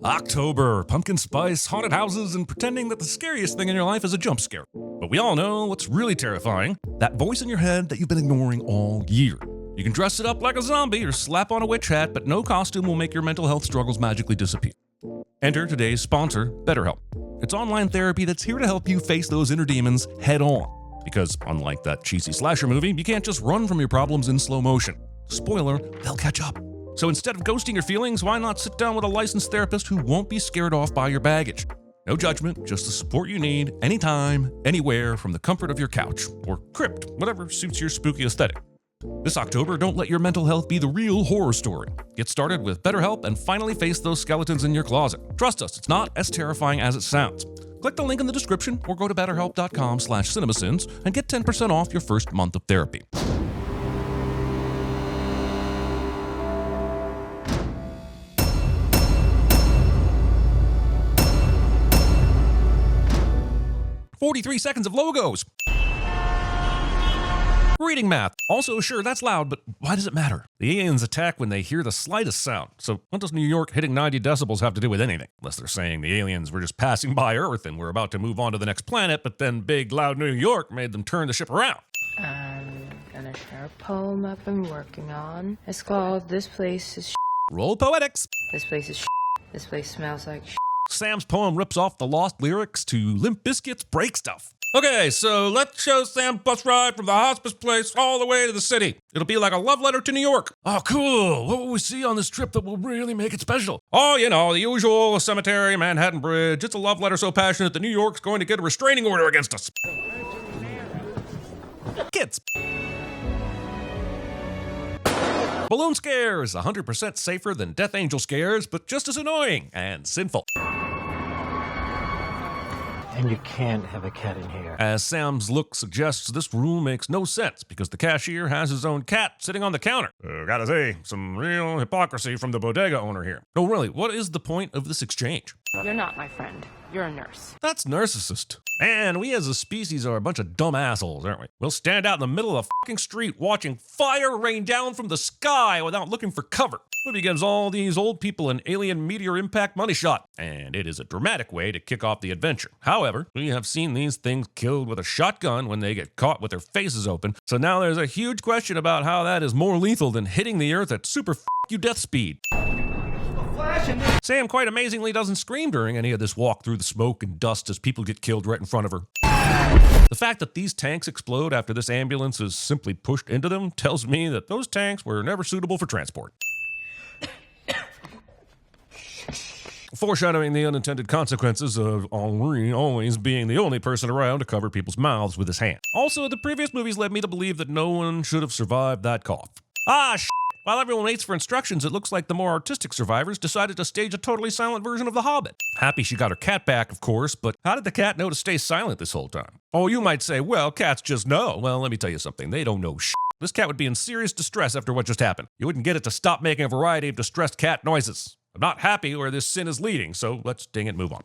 October, pumpkin spice, haunted houses, and pretending that the scariest thing in your life is a jump scare. But we all know what's really terrifying: that voice in your head that you've been ignoring all year. You can dress it up like a zombie or slap on a witch hat, but no costume will make your mental health struggles magically disappear. Enter today's sponsor, BetterHelp. It's online therapy that's here to help you face those inner demons head on. Because unlike that cheesy slasher movie, you can't just run from your problems in slow motion. Spoiler, they'll catch up. So instead of ghosting your feelings, why not sit down with a licensed therapist who won't be scared off by your baggage? No judgment, just the support you need, anytime, anywhere, from the comfort of your couch, or crypt, whatever suits your spooky aesthetic. This October, don't let your mental health be the real horror story. Get started with BetterHelp and finally face those skeletons in your closet. Trust us, it's not as terrifying as it sounds. Click the link in the description or go to betterhelp.com/CinemaSins and get 10% off your first month of therapy. "43 seconds of logos. Reading math. Also, sure, that's loud, but why does it matter? The aliens attack when they hear the slightest sound, so what does New York hitting 90 decibels have to do with anything? Unless they're saying the aliens were just passing by Earth and we're about to move on to the next planet, but then big, loud New York made them turn the ship around. I'm gonna share a poem I've been working on. It's called This Place is Roll poetics. This place is This place smells like Sam's poem rips off the lost lyrics to Limp Bizkit's Break Stuff. Okay, so let's show Sam bus ride from the hospice place all the way to the city. It'll be like a love letter to New York. Oh, cool. What will we see on this trip that will really make it special? Oh, you know, the usual: cemetery, Manhattan Bridge. It's a love letter so passionate that New York's going to get a restraining order against us. Kids. Balloon scares, 100% safer than Death Angel scares, but just as annoying and sinful. And you can't have a cat in here. As Sam's look suggests, this rule makes no sense because the cashier has his own cat sitting on the counter. Gotta say, some real hypocrisy from the bodega owner here. No, really, what is the point of this exchange? You're not my friend. You're a nurse. That's narcissist. And we as a species are a bunch of dumb assholes, aren't we? We'll stand out in the middle of the fucking street watching fire rain down from the sky without looking for cover. The movie gives all these old people an alien meteor impact money shot, and it is a dramatic way to kick off the adventure. However, we have seen these things killed with a shotgun when they get caught with their faces open, so now there's a huge question about how that is more lethal than hitting the earth at super you death speed. Sam quite amazingly doesn't scream during any of this walk through the smoke and dust as people get killed right in front of her. The fact that these tanks explode after this ambulance is simply pushed into them tells me that those tanks were never suitable for transport. Foreshadowing the unintended consequences of Henri always being the only person around to cover people's mouths with his hand. Also, the previous movies led me to believe that no one should have survived that cough. While everyone waits for instructions, it looks like the more artistic survivors decided to stage a totally silent version of The Hobbit. Happy she got her cat back, of course, but how did the cat know to stay silent this whole time? Oh, you might say, well, cats just know. Well, let me tell you something. They don't know shit. This cat would be in serious distress after what just happened. You wouldn't get it to stop making a variety of distressed cat noises. I'm not happy where this sin is leading, so let's ding it move on.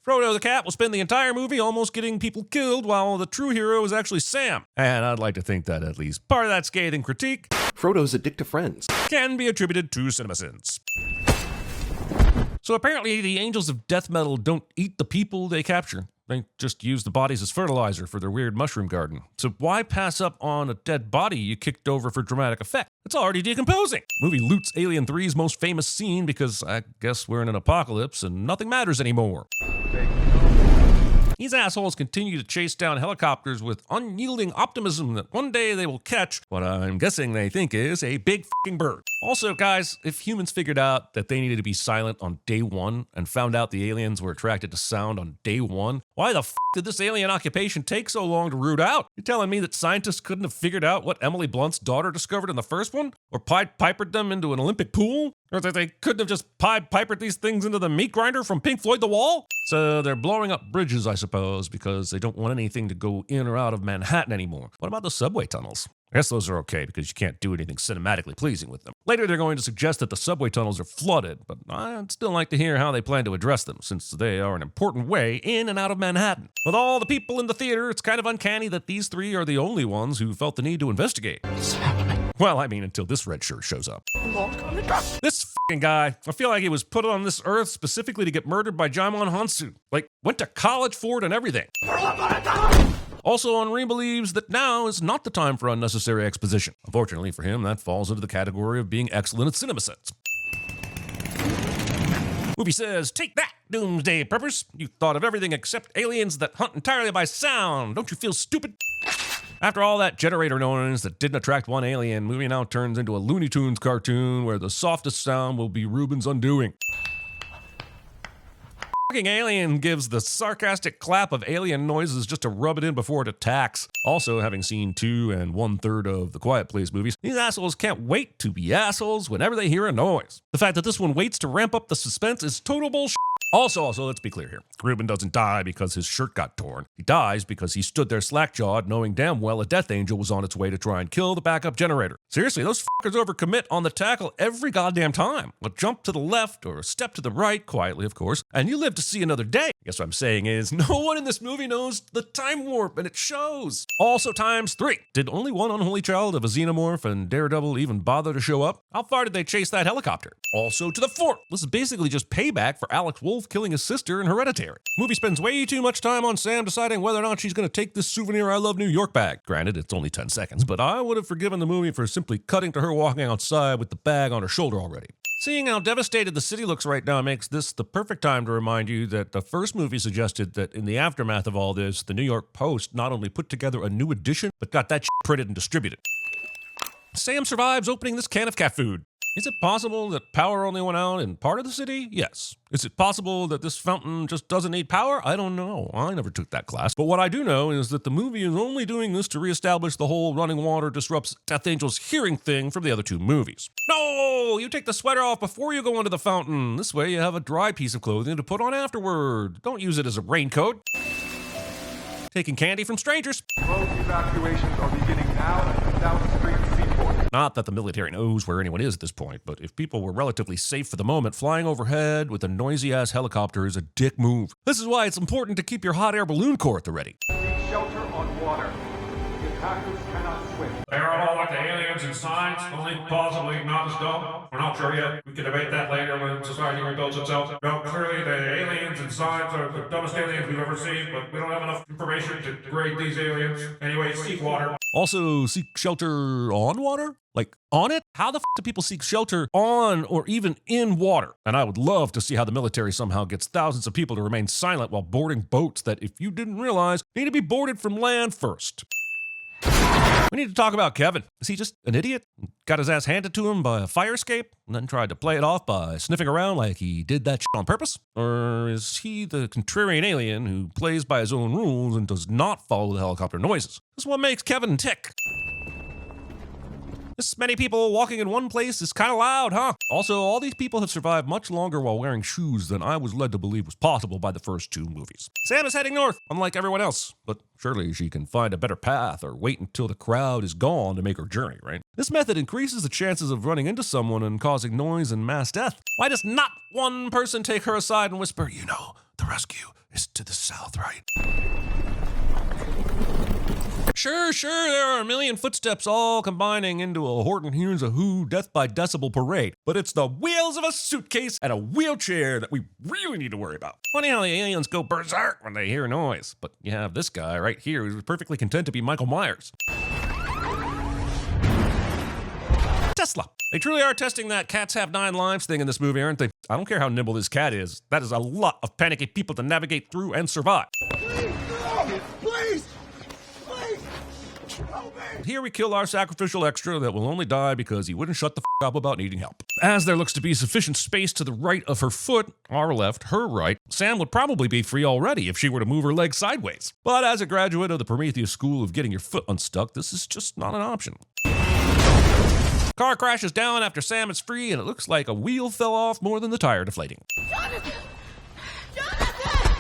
Frodo the cat will spend the entire movie almost getting people killed while the true hero is actually Sam. And I'd like to think that at least part of that scathing critique, Frodo's a dick to friends, can be attributed to CinemaSins. So apparently the angels of death metal don't eat the people they capture. They just use the bodies as fertilizer for their weird mushroom garden. So why pass up on a dead body you kicked over for dramatic effect? It's already decomposing. Movie loots Alien 3's most famous scene because I guess we're in an apocalypse and nothing matters anymore. These assholes continue to chase down helicopters with unyielding optimism that one day they will catch what I'm guessing they think is a big fucking bird. Also, guys, if humans figured out that they needed to be silent on day one and found out the aliens were attracted to sound on day one, why the did this alien occupation take so long to root out? You're telling me that scientists couldn't have figured out what Emily Blunt's daughter discovered in the first one? Or Pied Pipered them into an Olympic pool? Or that they couldn't have just Pied Pipered these things into the meat grinder from Pink Floyd The Wall? So they're blowing up bridges, I suppose, because they don't want anything to go in or out of Manhattan anymore. What about the subway tunnels? I guess those are okay because you can't do anything cinematically pleasing with them. Later, they're going to suggest that the subway tunnels are flooded, but I'd still like to hear how they plan to address them, since they are an important way in and out of Manhattan. With all the people in the theater, it's kind of uncanny that these three are the only ones who felt the need to investigate. What's happening? Well, I mean, until this red shirt shows up. This f***ing guy, I feel like he was put on this earth specifically to get murdered by Jaimon Hansu. Like, went to college for it and everything. Also, Henri believes that now is not the time for unnecessary exposition. Unfortunately for him, that falls into the category of being excellent at CinemaSins. Movie says, take that, doomsday preppers. You thought of everything except aliens that hunt entirely by sound. Don't you feel stupid? After all that generator noise that didn't attract one alien, movie now turns into a Looney Tunes cartoon where the softest sound will be Ruben's undoing. Fucking alien gives the sarcastic clap of alien noises just to rub it in before it attacks. Also, having seen 2 and 1/3 of the Quiet Place movies, these assholes can't wait to be assholes whenever they hear a noise. The fact that this one waits to ramp up the suspense is total bullshit. Also, let's be clear here. Ruben doesn't die because his shirt got torn. He dies because he stood there slack-jawed, knowing damn well a death angel was on its way to try and kill the backup generator. Seriously, those fuckers overcommit on the tackle every goddamn time. A jump to the left or a step to the right, quietly of course, and you live to see another day. I guess what I'm saying is, no one in this movie knows the time warp, and it shows. Also ×3. Did only one unholy child of a xenomorph and Daredevil even bother to show up? How far did they chase that helicopter? Also to the 4th. This is basically just payback for Alex Wolff killing his sister in Hereditary. Movie spends way too much time on Sam deciding whether or not she's going to take this souvenir I love New York bag. Granted, it's only 10 seconds, but I would have forgiven the movie for simply cutting to her walking outside with the bag on her shoulder already. Seeing how devastated the city looks right now makes this the perfect time to remind you that the first movie suggested that in the aftermath of all this, the New York Post not only put together a new edition, but got that shit printed and distributed. Sam survives opening this can of cat food. Is it possible that power only went out in part of the city? Yes. Is it possible that this fountain just doesn't need power? I don't know. I never took that class. But what I do know is that the movie is only doing this to reestablish the whole running water disrupts Death Angel's hearing thing from the other 2 movies. No! You take the sweater off before you go into the fountain. This way you have a dry piece of clothing to put on afterward. Don't use it as a raincoat. Taking candy from strangers. Road evacuations are beginning now at the South Street Seaport. Not that the military knows where anyone is at this point, but if people were relatively safe for the moment, flying overhead with a noisy-ass helicopter is a dick move. This is why it's important to keep your hot air balloon corps at the ready. Seek shelter on water. The attackers cannot swim. They're all like the aliens in science, only possibly not as dumb. We're not sure yet. We can debate that later when society rebuilds itself. No, clearly the aliens in science are the dumbest aliens we've ever seen, but we don't have enough information to grade these aliens. Anyway, seek water. Also, seek shelter on water? Like, on it? How the f*** do people seek shelter on or even in water? And I would love to see how the military somehow gets thousands of people to remain silent while boarding boats that, if you didn't realize, need to be boarded from land first. We need to talk about Kevin. Is he just an idiot? Got his ass handed to him by a fire escape and then tried to play it off by sniffing around like he did that shit on purpose? Or is he the contrarian alien who plays by his own rules and does not follow the helicopter noises? This is what makes Kevin tick. This many people walking in one place is kind of loud, huh? Also, all these people have survived much longer while wearing shoes than I was led to believe was possible by the first 2 movies. Sam is heading north, unlike everyone else. But surely she can find a better path or wait until the crowd is gone to make her journey, right? This method increases the chances of running into someone and causing noise and mass death. Why does not one person take her aside and whisper, you know, the rescue is to the south, right? Sure, there are a million footsteps all combining into a Horton Hears a Who Death by Decibel parade, but it's the wheels of a suitcase and a wheelchair that we really need to worry about. Funny how the aliens go berserk when they hear noise, but you have this guy right here who's perfectly content to be Michael Myers. Tesla. They truly are testing that cats have 9 lives thing in this movie, aren't they? I don't care how nimble this cat is. That is a lot of panicky people to navigate through and survive. Here we kill our sacrificial extra that will only die because he wouldn't shut the f*** up about needing help. As there looks to be sufficient space to the right of her foot, our left, her right, Sam would probably be free already if she were to move her leg sideways. But as a graduate of the Prometheus School of getting your foot unstuck, this is just not an option. Car crashes down after Sam is free, and it looks like a wheel fell off more than the tire deflating.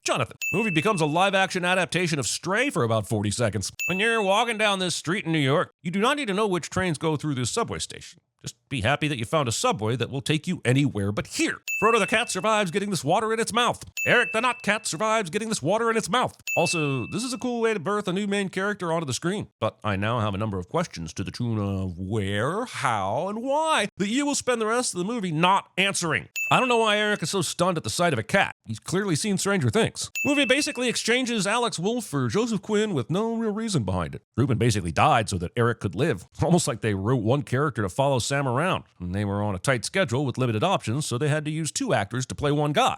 Jonathan. Movie becomes a live-action adaptation of Stray for about 40 seconds. When you're walking down this street in New York, you do not need to know which trains go through this subway station. Just be happy that you found a subway that will take you anywhere but here. Frodo the cat survives getting this water in its mouth. Eric the not cat survives getting this water in its mouth. Also, this is a cool way to birth a new main character onto the screen. But I now have a number of questions to the tune of where, how, and why that you will spend the rest of the movie not answering. I don't know why Eric is so stunned at the sight of a cat. He's clearly seen Stranger Things. Movie basically exchanges Alex Wolff for Joseph Quinn with no real reason behind it. Ruben basically died so that Eric could live. Almost like they wrote one character to follow Sam around. And they were on a tight schedule with limited options, so they had to use two actors to play one guy.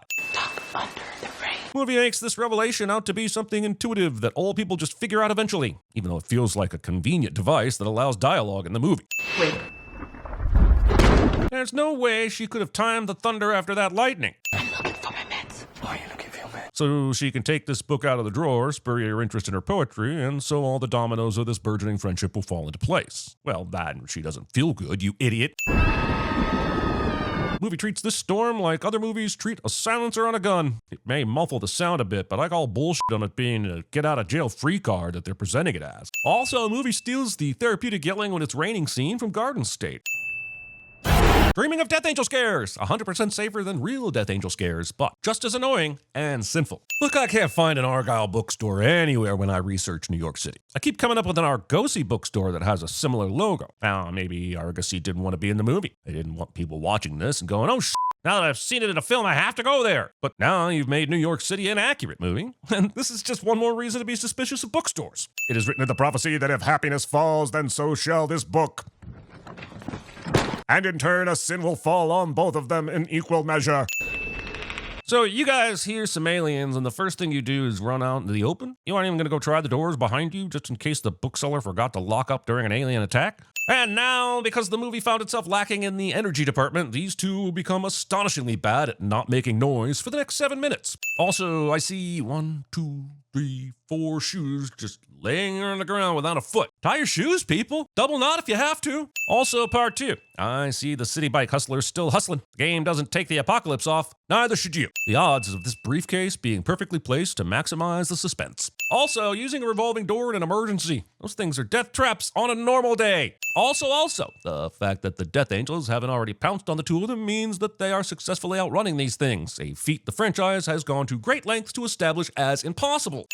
Under the rain. Movie makes this revelation out to be something intuitive that all people just figure out eventually, even though it feels like a convenient device that allows dialogue in the movie. Wait. There's no way she could have timed the thunder after that lightning. I'm looking for my meds. Why are you looking for your man? So she can take this book out of the drawer, spur your interest in her poetry, and so all the dominoes of this burgeoning friendship will fall into place. Well, that and she doesn't feel good, you idiot. Movie treats this storm like other movies treat a silencer on a gun. It may muffle the sound a bit, but I call bullshit on it being a get-out-of-jail-free card that they're presenting it as. Also, the movie steals the therapeutic yelling when it's raining scene from Garden State. Dreaming of death angel scares! 100% safer than real death angel scares, but just as annoying and sinful. Look, I can't find an Argyle bookstore anywhere when I research New York City. I keep coming up with an Argosy bookstore that has a similar logo. Now, maybe Argosy didn't want to be in the movie. They didn't want people watching this and going, oh now that I've seen it in a film, I have to go there. But now you've made New York City an accurate movie, and this is just one more reason to be suspicious of bookstores. It is written in the prophecy that if happiness falls, then so shall this book. And in turn, a sin will fall on both of them in equal measure. So you guys hear some aliens, and the first thing you do is run out into the open? You aren't even going to go try the doors behind you just in case the bookseller forgot to lock up during an alien attack? And now, because the movie found itself lacking in the energy department, these two will become astonishingly bad at not making noise for the next 7 minutes. Also, I see 1, 2, 3, 4 shoes just laying on the ground without a foot. Tie your shoes, people. Double knot if you have to. Also, part 2. I see the city bike hustlers still hustling. The game doesn't take the apocalypse off. Neither should you. The odds of this briefcase being perfectly placed to maximize the suspense. Also, using a revolving door in an emergency. Those things are death traps on a normal day. Also, the fact that the Death Angels haven't already pounced on the two of them means that they are successfully outrunning these things, a feat the franchise has gone to great lengths to establish as impossible.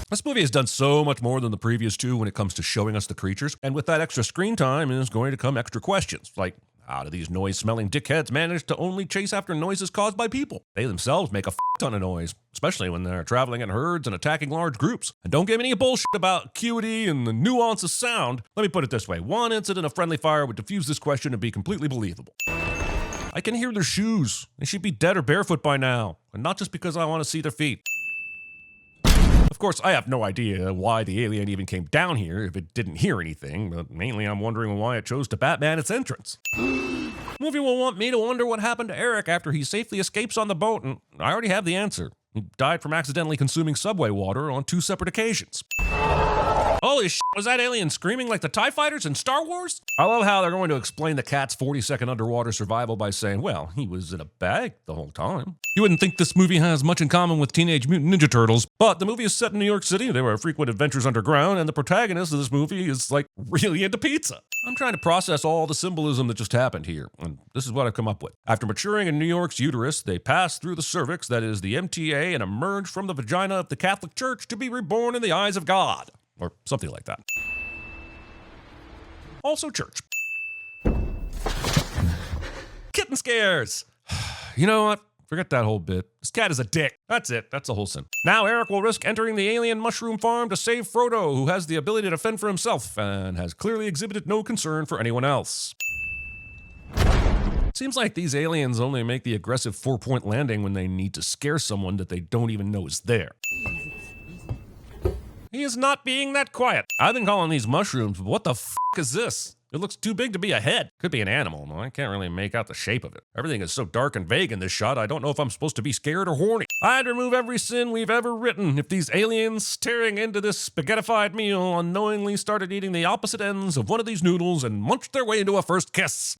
This movie has done so much more than the previous two when it comes to showing us the creatures, and with that extra screen time is going to come extra questions, like how do these noise-smelling dickheads manage to only chase after noises caused by people? They themselves make a ton of noise, especially when they're traveling in herds and attacking large groups. And don't give me any bullshit about acuity and the nuance of sound. Let me put it this way. One incident of friendly fire would diffuse this question and be completely believable. I can hear their shoes. They should be dead or barefoot by now, and not just because I want to see their feet. Of course, I have no idea why the alien even came down here if it didn't hear anything, but mainly I'm wondering why it chose to Batman its entrance. The movie will want me to wonder what happened to Eric after he safely escapes on the boat, and I already have the answer. He died from accidentally consuming subway water on 2 separate occasions. Holy shit, was that alien screaming like the TIE fighters in Star Wars? I love how they're going to explain the cat's 40-second underwater survival by saying, well, he was in a bag the whole time. You wouldn't think this movie has much in common with Teenage Mutant Ninja Turtles, but the movie is set in New York City, there are frequent adventures underground, and the protagonist of this movie is, like, really into pizza. I'm trying to process all the symbolism that just happened here, and this is what I've come up with. After maturing in New York's uterus, they pass through the cervix, that is the MTA, and emerge from the vagina of the Catholic Church to be reborn in the eyes of God. Or something like that. Also church. Kitten scares! You know what? Forget that whole bit. This cat is a dick. That's it. That's the whole sin. Now Eric will risk entering the alien mushroom farm to save Frodo, who has the ability to fend for himself and has clearly exhibited no concern for anyone else. Seems like these aliens only make the aggressive 4-point landing when they need to scare someone that they don't even know is there. He is not being that quiet. I've been calling these mushrooms, but what the f*** is this? It looks too big to be a head. Could be an animal. I can't really make out the shape of it. Everything is so dark and vague in this shot, I don't know if I'm supposed to be scared or horny. I'd remove every sin we've ever written if these aliens staring into this spaghettified meal unknowingly started eating the opposite ends of one of these noodles and munched their way into a first kiss.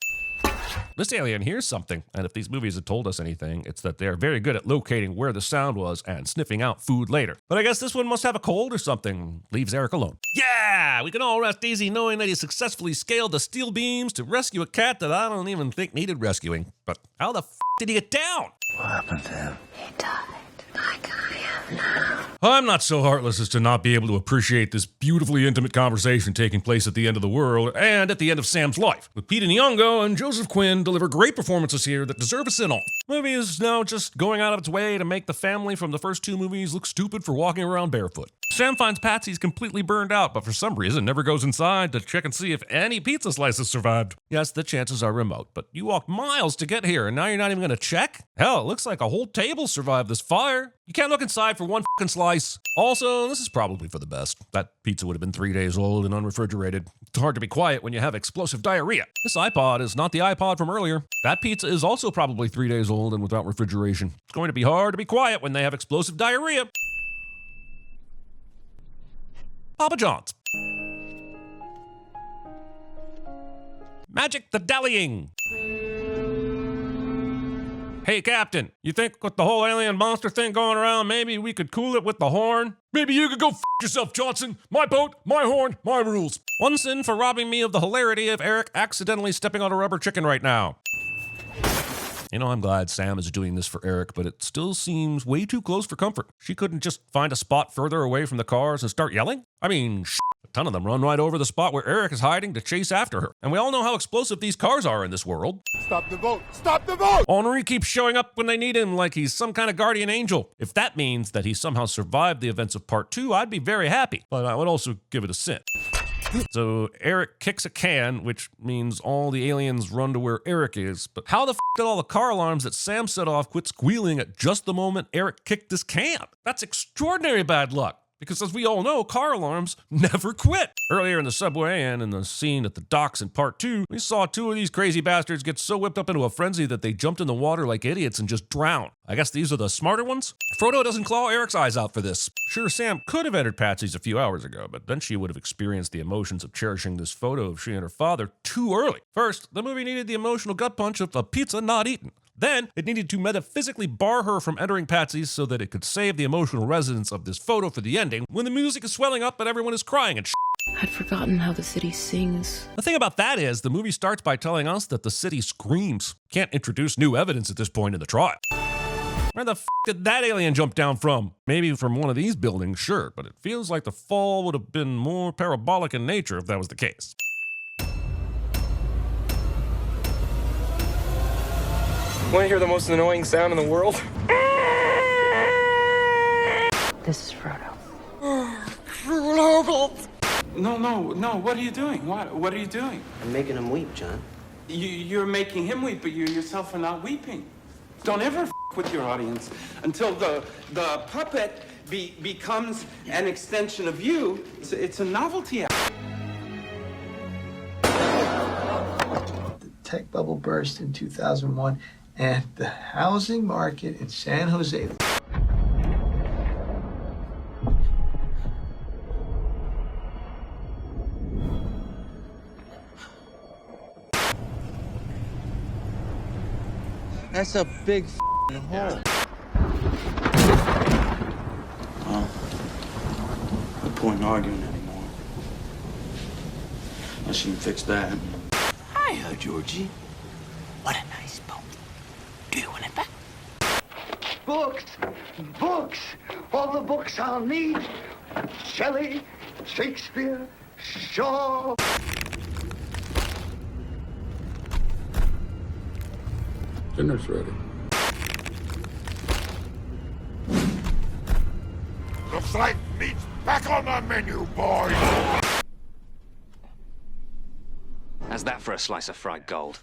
This alien hears something, and if these movies have told us anything, it's that they're very good at locating where the sound was and sniffing out food later. But I guess this one must have a cold or something. Leaves Eric alone. Yeah! We can all rest easy knowing that he successfully scaled the steel beams to rescue a cat that I don't even think needed rescuing. But how the f did he get down? What happened to him? He died, like I am now. I'm not so heartless as to not be able to appreciate this beautifully intimate conversation taking place at the end of the world and at the end of Sam's life, with Pete Nyong'o and Joseph Quinn deliver great performances here that deserve a sin-off. The movie is now just going out of its way to make the family from the first two movies look stupid for walking around barefoot. Sam finds Patsy's completely burned out, but for some reason never goes inside to check and see if any pizza slices survived. Yes, the chances are remote, but you walked miles to get here and now you're not even gonna check? Hell, it looks like a whole table survived this fire. You can't look inside for one fucking slice. Also, this is probably for the best. That pizza would have been 3 days old and unrefrigerated. It's hard to be quiet when you have explosive diarrhea. This iPod is not the iPod from earlier. That pizza is also probably 3 days old and without refrigeration. It's going to be hard to be quiet when they have explosive diarrhea. Papa John's. Magic the Dallying. Hey, Captain, you think with the whole alien monster thing going around, maybe we could cool it with the horn? Maybe you could go f yourself, Johnson. My boat, my horn, my rules. One sin for robbing me of the hilarity of Eric accidentally stepping on a rubber chicken right now. You know, I'm glad Sam is doing this for Eric, but it still seems way too close for comfort. She couldn't just find a spot further away from the cars and start yelling? I mean, a ton of them run right over the spot where Eric is hiding to chase after her. And we all know how explosive these cars are in this world. Stop the boat! Stop the boat! Henri keeps showing up when they need him like he's some kind of guardian angel. If that means that he somehow survived the events of part 2, I'd be very happy. But I would also give it a sin. So Eric kicks a can, which means all the aliens run to where Eric is. But how the f did all the car alarms that Sam set off quit squealing at just the moment Eric kicked this can? That's extraordinary bad luck. Because as we all know, car alarms never quit. Earlier in the subway and in the scene at the docks in part 2, we saw 2 of these crazy bastards get so whipped up into a frenzy that they jumped in the water like idiots and just drowned. I guess these are the smarter ones? Frodo doesn't claw Eric's eyes out for this. Sure, Sam could have entered Patsy's a few hours ago, but then she would have experienced the emotions of cherishing this photo of she and her father too early. First, the movie needed the emotional gut punch of a pizza not eaten. Then, it needed to metaphysically bar her from entering Patsy's so that it could save the emotional resonance of this photo for the ending when the music is swelling up and everyone is crying and I'd forgotten how the city sings. The thing about that is, the movie starts by telling us that the city screams. Can't introduce new evidence at this point in the trial. Where the f did that alien jump down from? Maybe from one of these buildings, sure, but it feels like the fall would have been more parabolic in nature if that was the case. Want to hear the most annoying sound in the world? This is Frodo. No. What are you doing? What are you doing? I'm making him weep, John. You're making him weep, but you yourself are not weeping. Don't ever f with your audience until the puppet becomes an extension of you. It's a novelty act. The tech bubble burst in 2001, and the housing market in San Jose. That's a big hole. Well, no point in arguing anymore. Unless you can fix that. Hiya, Georgie. What a nice boat. Do you want it back? Books! Books! All the books I'll need. Shelley, Shakespeare, Shaw. Dinner's ready. Looks like meat's back on the menu, boys! How's that for a slice of fried gold?